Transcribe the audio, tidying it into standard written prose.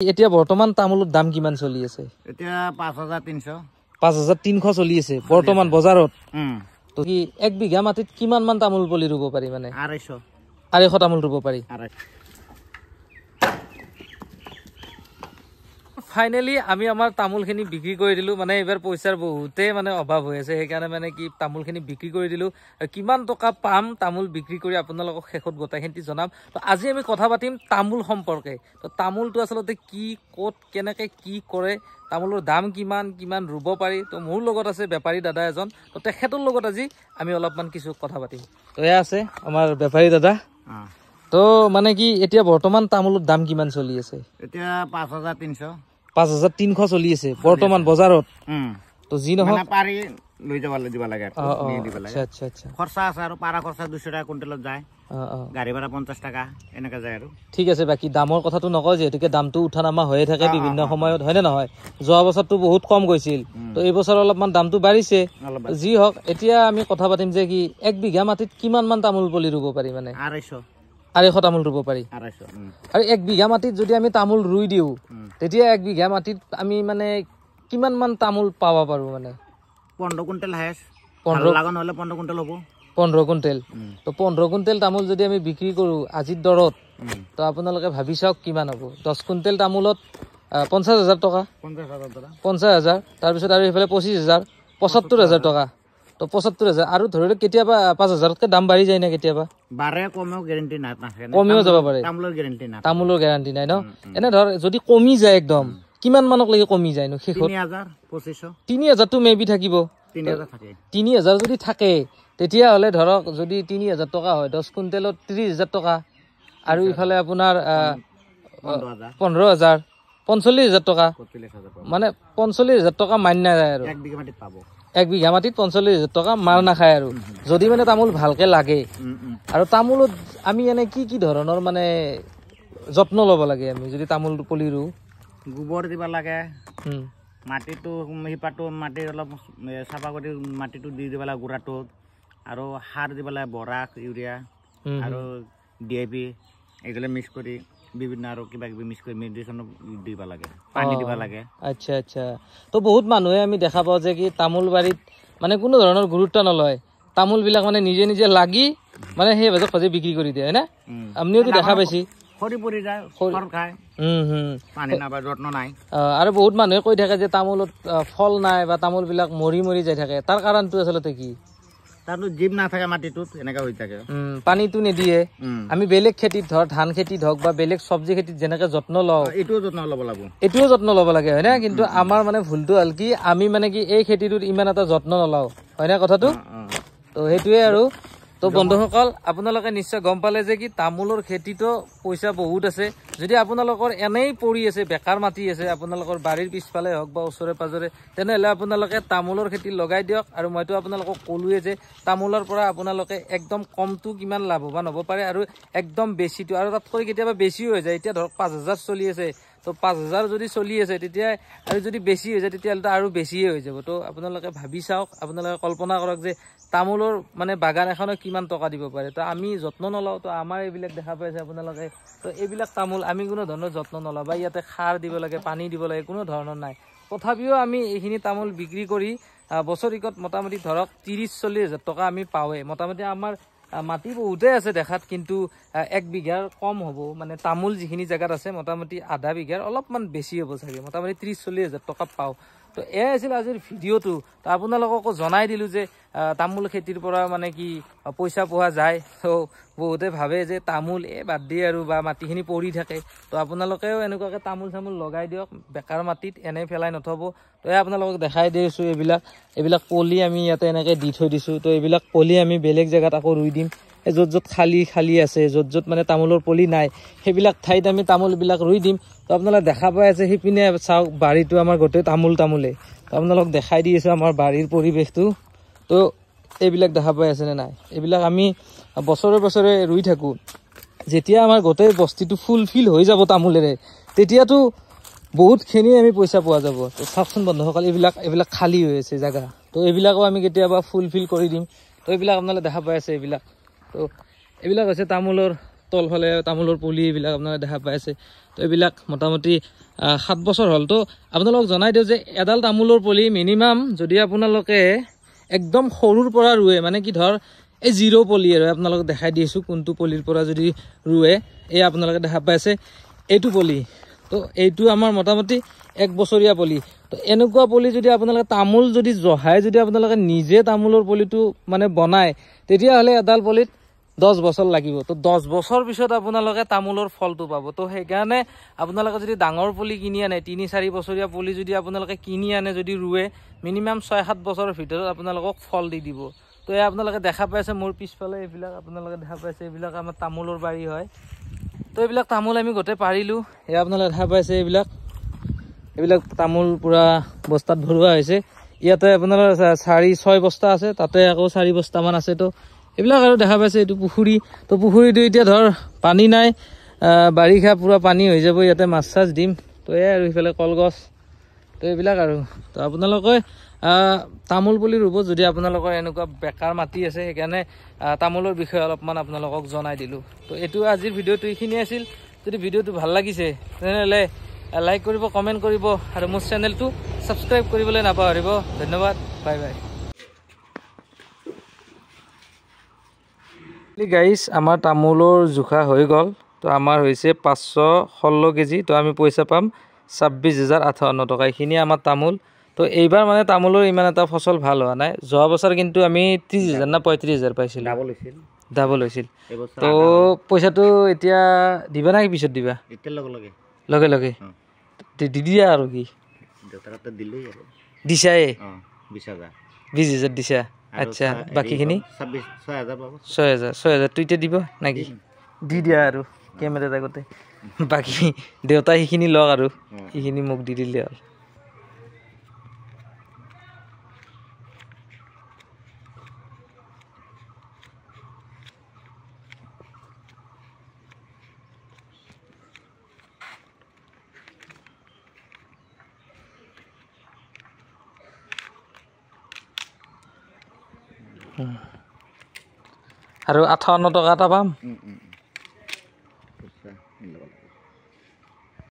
এতিয়া বৰ্তমান তামোলৰ দাম কিমান চলি আছে? এতিয়া 5300 5300 চলি আছে বৰ্তমান বজাৰত। তো কি এক বিঘা মাটিত কিমান মান তামোল পলি ৰুব পাৰি মানে? 250 তামোল ৰুব পাৰি। ফাইনালি আমি আমাৰ তামোলখিনি বিক্ৰী কৰি দিলো। মানে এবাৰ পইচাৰ বহুতে মানে অভাৱ হৈ আছে, সেইকাৰণে মানে কি তামোলখিনি বিক্ৰী কৰি দিলো। কিমান টকা পাম তামোল বিক্ৰী কৰি আপোনালোকক শেষত গোটেইখিনি জনাম। তো আজি আমি কথা পাতিম তামোল সম্পৰ্কে। তো তামোলটো আচলতে কি, ক'ত, কেনেকৈ কি কৰে, তামোলৰ দাম কিমান, কিমান ৰুব পাৰি। তো মোৰ লগত আছে বেপাৰী দাদা এজন, তো তেখেতৰ লগত আজি আমি অলপমান কিছু কথা পাতিম। তো এয়া আছে আমাৰ বেপাৰী দাদা। তো মানে কি এতিয়া বৰ্তমান তামোলৰ দাম কিমান চলি আছে? এতিয়া 5300 চলি আছে বৰ্তমান বজাৰত। তো যি নহওক পাৰি লৈ যাব দিব লাগে। আচ্ছা আচ্ছা খৰচা আছে আৰু পাৰা খৰচা 200 টাকা কুইণ্টেলত যায়। গাড়ী ভাড়া 50 টাকা এনেকৈ যায় আৰু। ঠিক আছে, বাকী দামৰ কথাটো নকয়, যিহেতুকে দামটো উঠা নামা হৈয়ে থাকে বিভিন্ন সময়ত, হয়নে নহয়? যোৱা বছৰটো বহুত কম গৈছিল, তো এই বছৰ অলপমান দামটো বাঢ়িছে। যি হওক, এতিয়া আমি কথা পাতিম যে কি এক বিঘা মাটিত কিমান মান তামোল পলি ৰুব পাৰি মানে? 250 তামোল ৰুব পাৰি। আৰু এক বিঘা মাটিত যদি আমি তামোল ৰুই দিওঁ, তেতিয়া এক বিঘা মাটিত আমি মানে কিমান মান তামোল পাব পাৰো মানে? 15 কুইণ্টেল হায়েষ্ট। 15 কুইণ্টেল হ'ব। 15 কুইণ্টেল। তো 15 কুইণ্টেল তামোল যদি আমি বিক্ৰী কৰো আজিৰ দৰত, তো আপোনালোকে ভাবি চাওক কিমান হ'ব। 10 কুইণ্টেল তামোলত 50,000 টকা। 50,000 তাৰপিছত আৰু এইফালে 25,000, 75,000 টকা। তো 75,000 আৰু ধৰি লওক কেতিয়াবা 5,000তকৈ দাম বাঢ়ি যায় না, কেতিয়াবা বাঢ়ে কমেও গেৰেণ্টি নাই, কমিও যাব পাৰে। তামোলৰ গেৰাণ্টি নাই ন? এনে ধৰ যদি কমি যায় একদম কিমান মানক লাগি কমি যায় নো শেষত? 3,000টো মেবি থাকিব। 3,000 যদি থাকে তেতিয়াহ'লে ধৰক যদি 3,000 টকা হয়, 10 কুইণ্টেলত 30,000 টকা। আৰু ইফালে আপোনাৰ 15,000, 45,000 টকা, মানে 45,000 টকা মাৰ নাযায় আৰু। এক বিঘা মাটিত 45,000 টকা মাৰ নাখায় আৰু, যদি মানে তামোল ভালকে লাগে। আৰু তামোলত আমি এনে কি কি ধৰণৰ মানে যত্ন ল'ব লাগে আমি যদি তামোল পুলি ৰুওঁ? গোবৰ দিব লাগে, মাটিটো শিপাটো মাটি অলপ চাফা কৰি মাটিটো দি দিব লাগে গুড়াটোত, আৰু সাৰ দিব লাগে, বৰাক, ইউৰিয়া আৰু DAP এইবিলাক মিক্স কৰি বিভিন্ন আৰু কিবা কিবি মিক্স কৰি মেডিচিন দিব লাগে, পানী দিব লাগে। আচ্ছা আচ্ছা। তো বহুত মানুহে আমি দেখা পাওঁ যে কি তামোল বাৰীত মানে কোনো ধৰণৰ গুৰুত্ব নলয়, তামোল বিলাক মানে নিজে নিজে লাগি মানে সেই ভাজে খজে বিক্ৰী কৰি দিয়ে, হয় না? আপুনিওতো দেখা পাইছি। আৰু বহুত মানুহে কৈ থাকে যে তামোলত ফল নাই বা তামোল বিলাক মৰি মৰি যাই থাকে, তাৰ কাৰণটো আচলতে কি? জীৱ নাথাকে মাটিটোত, এনেকা হৈ থাকে, পানীটো নিদিয়ে। আমি বেলেগ খেতিত ধৰ ধান খেতিত হওক বা বেলেগ চব্জি খেতিত যেনেকে যত্ন লওঁ, এইটোও যত্ন ল'ব লাগে, হয় না? কিন্তু আমাৰ মানে ভুলটো হ'ল কি আমি মানে কি এই খেতিটোত ইমান এটা যত্ন নলওঁ, হয় না কথাটো? তো সেইটোৱে আৰু। তো বন্ধুসকল, আপোনালোকে নিশ্চয় গম পালে যে কি তামোলৰ খেতিতো পইচা বহুত আছে। যদি আপোনালোকৰ এনেই পৰি আছে, বেকাৰ মাটি আছে আপোনালোকৰ বাৰীৰ পিছফালে হওক বা ওচৰে পাজৰে, তেনেহ'লে আপোনালোকে তামোলৰ খেতি লগাই দিয়ক। আৰু মইতো আপোনালোকক ক'লোৱে যে তামোলৰ পৰা আপোনালোকে একদম কমটো কিমান লাভৱান হ'ব পাৰে আৰু একদম বেছিটো, আৰু তাতকৈ কেতিয়াবা বেছিও হৈ যায়। এতিয়া ধৰক 5,000 চলি আছে, তো 5,000 যদি চলি আছে তেতিয়া আৰু যদি বেছি হৈ যায় তেতিয়াহ'লে আৰু বেছিয়ে হৈ যাব। তো আপোনালোকে ভাবি চাওক, আপোনালোকে কল্পনা কৰক যে তামোলৰ মানে বাগান এখনত কিমান টকা দিব পাৰে। তো আমি যত্ন নলওঁ, তো আমাৰ এইবিলাক দেখা পাইছে আপোনালোকে। তো এইবিলাক তামোল আমি কোনো ধৰণৰ যত্ন নলওঁ, বা ইয়াতে সাৰ দিব লাগে, পানী দিব লাগে, কোনো ধৰণৰ নাই। তথাপিও আমি এইখিনি তামোল বিক্ৰী কৰি বছৰিকত মোটামুটি ধৰক 30-40 হাজাৰ টকা আমি পাওঁৱেই। মোটামুটি আমাৰ মাটি বহুতেই আছে দেখাত, কিন্তু 1 বিঘাৰ কম হ'ব, মানে তামোল যিখিনি জেগাত আছে মোটামুটি আধা বিঘাৰ অলপমান বেছি হ'ব চাগে, মোটামুটি 30-40 হাজাৰ টকা পাওঁ। তো এয়াই আছিল আজিৰ ভিডিঅ'টো। তো আপোনালোককো জনাই দিলোঁ যে তামোল খেতিৰ পৰা মানে কি পইচা পোৱা যায়। তো বহুতে ভাবে যে তামোল বাদ দিয়ে আৰু, বা মাটিখিনি পৰি থাকে। তো আপোনালোকেও এনেকুৱাকৈ তামোল চামোল লগাই দিয়ক, বেকাৰ মাটিত এনেই পেলাই নথব। তো আপোনালোকক দেখাই দিছোঁ এইবিলাক পলি আমি ইয়াতে এনেকৈ দি থৈ দিছোঁ। তো এইবিলাক পলি আমি বেলেগ জেগাত আকৌ ৰুই দিম। য'ত য'ত খালী আছে, য'ত য'ত মানে তামোলৰ পলি নাই, সেইবিলাক ঠাইত আমি তামোলবিলাক ৰুই দিম। তো আপোনালোকে দেখা পাই আছে সিপিনে চাওক, বাৰীটো আমাৰ গোটেই তামোলে। তো আপোনালোকক দেখাই দি আছোঁ আমাৰ বাৰীৰ পৰিৱেশটো। তো এইবিলাক দেখা পাই আছেনে নাই? এইবিলাক আমি বছৰে ৰুই থাকোঁ। যেতিয়া আমাৰ গোটেই বস্তিটো ফুলফিল হৈ যাব তামোলেৰে, তেতিয়াতো বহুতখিনি আমি পইচা পোৱা যাব। তো চাওকচোন বন্ধুসকল, এইবিলাক খালী হৈ আছে জেগা। তো এইবিলাকো আমি কেতিয়াবা ফুলফিল কৰি দিম। তো এইবিলাক আপোনালোকে দেখা পাই আছে এইবিলাক। তো এইবিলাক হৈছে তামোলৰ তলফালে তামোলৰ পুলি এইবিলাক আপোনালোকে দেখা পাই আছে তো এইবিলাক মোটামুটি 7 বছৰ হ'ল তো আপোনালোকক জনাই দিওঁ যে এডাল তামোলৰ পুলি মিনিমাম যদি আপোনালোকে একদম সৰুৰ পৰা ৰুৱে মানে কি ধৰ এই জিৰ' পুলি আৰু আপোনালোকক দেখাই দিছোঁ কোনটো পুলিৰ পৰা যদি ৰুৱে এই আপোনালোকে দেখা পাই আছে এইটো পুলি তো এইটো আমাৰ মোটামুটি 1 বছৰীয়া পুলি তো এনেকুৱা পুলি যদি আপোনালোকে তামোল যদি জহাই যদি আপোনালোকে নিজে তামোলৰ পুলিটো মানে বনায় তেতিয়াহ'লে এডাল পুলিত 10 বছৰ লাগিব তো 10 বছৰ পিছত আপোনালোকে তামোলৰ ফলটো পাব তো সেইকাৰণে আপোনালোকে যদি ডাঙৰ পুলি কিনি আনে 3-4 বছৰীয়া পুলি যদি আপোনালোকে কিনি আনে যদি ৰুৱে মিনিমাম 6-7 বছৰৰ ভিতৰত আপোনালোকক ফল দি দিব তো এই আপোনালোকে দেখা পাইছে মোৰ পিছফালে এইবিলাক আপোনালোকে দেখা পাইছে এইবিলাক আমাৰ তামোলৰ বাৰী হয় তো এইবিলাক তামোল আমি গোটেই পাৰিলোঁ এই আপোনালোকে দেখা পাইছে এইবিলাক তামোল পুৰা বস্তাত ভৰোৱা হৈছে ইয়াতে আপোনাৰ 4-6 বস্তা আছে তাতে আকৌ 4 বস্তামান আছে তো এইবিলাক আৰু দেখা পাইছে এইটো পুখুৰী তো পুখুৰীটো এতিয়া ধৰ পানী নাই বাৰিষা পুৰা পানী হৈ যাব ইয়াতে মাছ চাছ দিম তো এই আৰু ইফালে কলগছ তো এইবিলাক আৰু তো আপোনালোকে তামোল পুলি ৰুব যদি আপোনালোকৰ এনেকুৱা বেকাৰ মাটি আছে সেইকাৰণে তামোলৰ বিষয়ে অলপমান আপোনালোকক জনাই দিলোঁ তো এইটো আজিৰ ভিডিঅ'টো এইখিনি আছিল যদি ভিডিঅ'টো ভাল লাগিছে তেনেহ'লে লাইক কৰিব কমেণ্ট কৰিব আৰু মোৰ চেনেলটো ছাবস্ক্ৰাইব কৰিবলৈ নাপাহৰিব ধন্যবাদ বাই বাই গাইজ আমাৰ তামোলৰ জোখা হৈ গ'ল তো আমাৰ হৈছে 516 কেজি তো আমি পইচা পাম 26,058 টকা এইখিনি আমাৰ তামোল তো এইবাৰ মানে তামোলৰ ইমান এটা ফচল ভাল হোৱা নাই যোৱা বছৰ কিন্তু আমি 30,000 না 35,000 পাইছিলোঁ ডাবল হৈছিল তো পইচাটো এতিয়া দিবা না কি পিছত দিবা লগে লগে দি দিয়া আৰু কি দিছাই 20,000 দিছা আচ্ছা বাকীখিনি 6,000 তো এতিয়া দিব নাকি দি দিয়া আৰু কেমেৰাত আগতে বাকী দেউতাই সেইখিনি লওক আৰু সেইখিনি মোক দি দিলে হ'ল আৰু 58 টকা এটা পাম